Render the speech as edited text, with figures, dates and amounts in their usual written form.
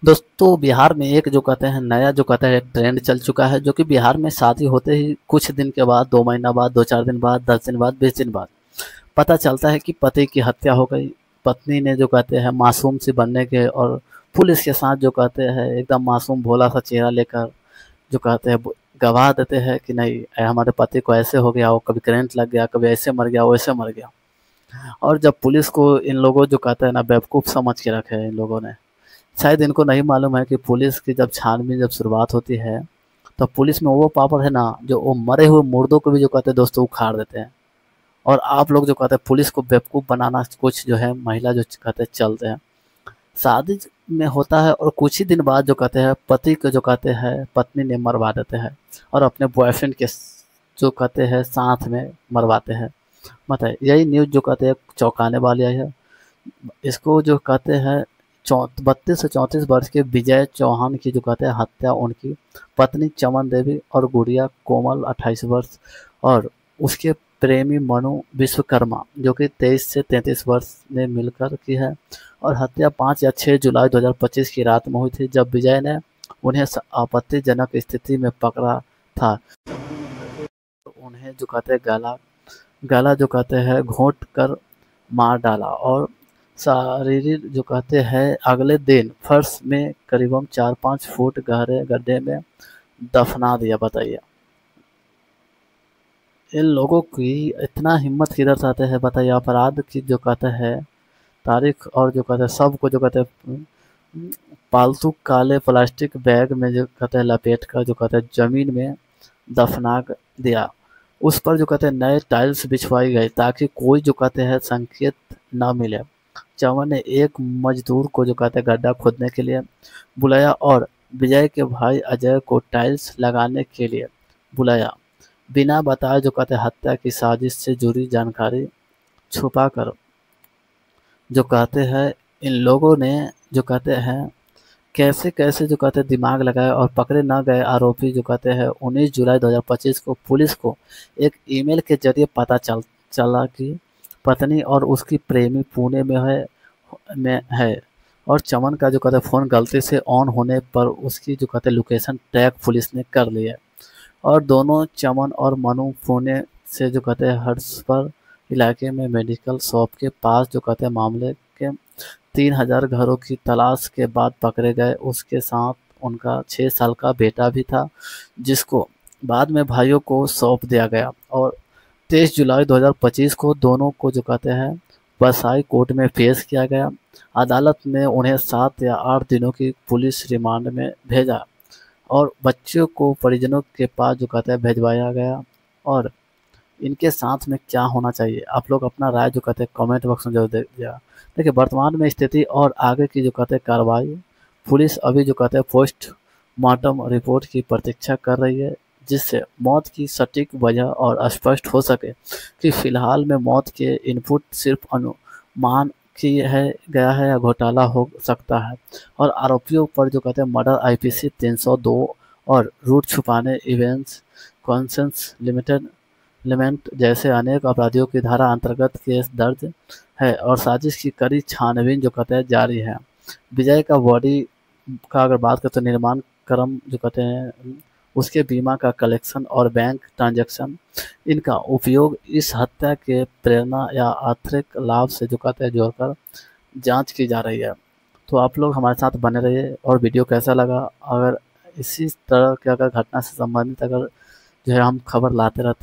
दोस्तों बिहार में एक जो कहते हैं नया जो कहते हैं ट्रेंड चल चुका है, जो कि बिहार में शादी होते ही कुछ दिन के बाद, 2 महीना बाद, 2-4 दिन बाद, 10 दिन बाद, 20 दिन बाद पता चलता है कि पति की हत्या हो गई। पत्नी ने जो कहते हैं मासूम सी बनने के और पुलिस के साथ जो कहते हैं एकदम मासूम भोला सा चेहरा लेकर जो कहते हैं गवाह देते हैं कि नहीं, हमारे पति को ऐसे हो गया, वो कभी करंट लग गया, कभी ऐसे मर गया, वैसे मर गया। और जब पुलिस को इन लोगों जो कहते हैं ना बेवकूफ़ समझ के रखे हैं इन लोगों ने। शायद इनको नहीं मालूम है कि पुलिस की जब छानबीन जब शुरुआत होती है, तो पुलिस में वो पावर है ना, जो वो मरे हुए मुर्दों को भी जो कहते हैं दोस्तों उखाड़ देते हैं। और आप लोग जो कहते हैं पुलिस को बेवकूफ़ बनाना कुछ जो है महिला जो कहते हैं चलते हैं। शादी में होता है और कुछ ही दिन बाद जो कहते हैं पति को जो कहते हैं पत्नी ने मरवा देते हैं और अपने बॉयफ्रेंड के जो कहते हैं साथ में मरवाते हैं। बताइए, यही न्यूज़ जो कहते हैं चौंकाने वाली है। इसको जो कहते हैं 32 से 34 वर्ष के विजय चौहान की जो कहते हैं हत्या उनकी पत्नी चमन देवी और गुड़िया कोमल 28 वर्ष और उसके प्रेमी मनु विश्वकर्मा जो कि 23 से 33 वर्ष ने मिलकर की है। और हत्या 5 या 6 जुलाई 2025 की रात में हुई थी, जब विजय ने उन्हें आपत्तिजनक स्थिति में पकड़ा था। उन्हें जो कहते हैं गला गला जो कहते हैं घोंट कर मार डाला और शारीरिक जो कहते हैं अगले दिन फर्श में करीबन 4-5 फुट गहरे गड्ढे में दफना दिया। बताइए, इन लोगों की इतना हिम्मत किधर से आते हैं? बताइए, अपराध की जो कहते हैं तारीख और जो कहते हैं सबको जो कहते हैं पालतू काले प्लास्टिक बैग में जो कहते हैं लपेट कर जो कहते हैं जमीन में दफना दिया। उस पर जो कहते हैं नए टाइल्स बिछवाई गई ताकि कोई जो कहते हैं संकेत न मिले। चमन ने एक मजदूर को जो कहते हैं गड्ढा खोदने के लिए बुलाया और विजय के भाई अजय को टाइल्स लगाने के लिए बुलाया। बिना बताए जो कहते हैं हत्या की साजिश से जुड़ी जानकारी छुपाकर जो कहते हैं इन लोगों ने जो कहते हैं कैसे-कैसे जो कहते हैं दिमाग लगाए और पकड़े न गए आरोपी जो कहते हैं 19 जुलाई 2025 को पुलिस को एक ईमेल के ज़रिए पता चला कि पत्नी और उसकी प्रेमी पुणे में है और चमन का जो कहते हैं फ़ोन गलती से ऑन होने पर उसकी जो कहते हैं लोकेशन ट्रैक पुलिस ने कर ली है। और दोनों चमन और मनु पुणे से जो कहते हैं हर्षपर इलाके में मेडिकल शॉप के पास जो कहते हैं मामले के 3000 घरों की तलाश के बाद पकड़े गए। उसके साथ उनका 6 साल का बेटा भी था, जिसको बाद में भाइयों को सौंप दिया गया। और 23 जुलाई 2025 को दोनों को जो कहते हैं बसाई कोर्ट में पेश किया गया। अदालत ने उन्हें 7 या 8 दिनों की पुलिस रिमांड में भेजा और बच्चों को परिजनों के पास जो कहते हैं भिजवाया गया। और इनके साथ में क्या होना चाहिए, आप लोग अपना राय जो कहते हैं कमेंट बॉक्स में जरूर दीजिएगा। देखिए, वर्तमान में स्थिति और आगे की जो कहते हैं कार्रवाई, पुलिस अभी जो कहते हैं पोस्टमार्टम रिपोर्ट की प्रतीक्षा कर रही है, जिससे मौत की सटीक वजह और स्पष्ट हो सके। कि फिलहाल में मौत के इनपुट सिर्फ अनुमान की है गया है या घोटाला हो सकता है। और आरोपियों पर जो कहते हैं मर्डर IPC 302 और रूट छुपाने इवेंट्स कॉन्सेंस लिमिट जैसे अनेक अपराधियों की धारा अंतर्गत केस दर्ज है और साजिश की कड़ी छानबीन जो कहते हैं जारी है। विजय का बॉडी का अगर बात करें तो निर्माण क्रम जो कहते हैं उसके बीमा का कलेक्शन और बैंक ट्रांजैक्शन, इनका उपयोग इस हत्या के प्रेरणा या आर्थिक लाभ से जो कहते हैं जोड़कर जांच की जा रही है। तो आप लोग हमारे साथ बने रहिए। और वीडियो कैसा लगा, अगर इसी तरह के अगर घटना से संबंधित अगर जो है हम खबर लाते रहते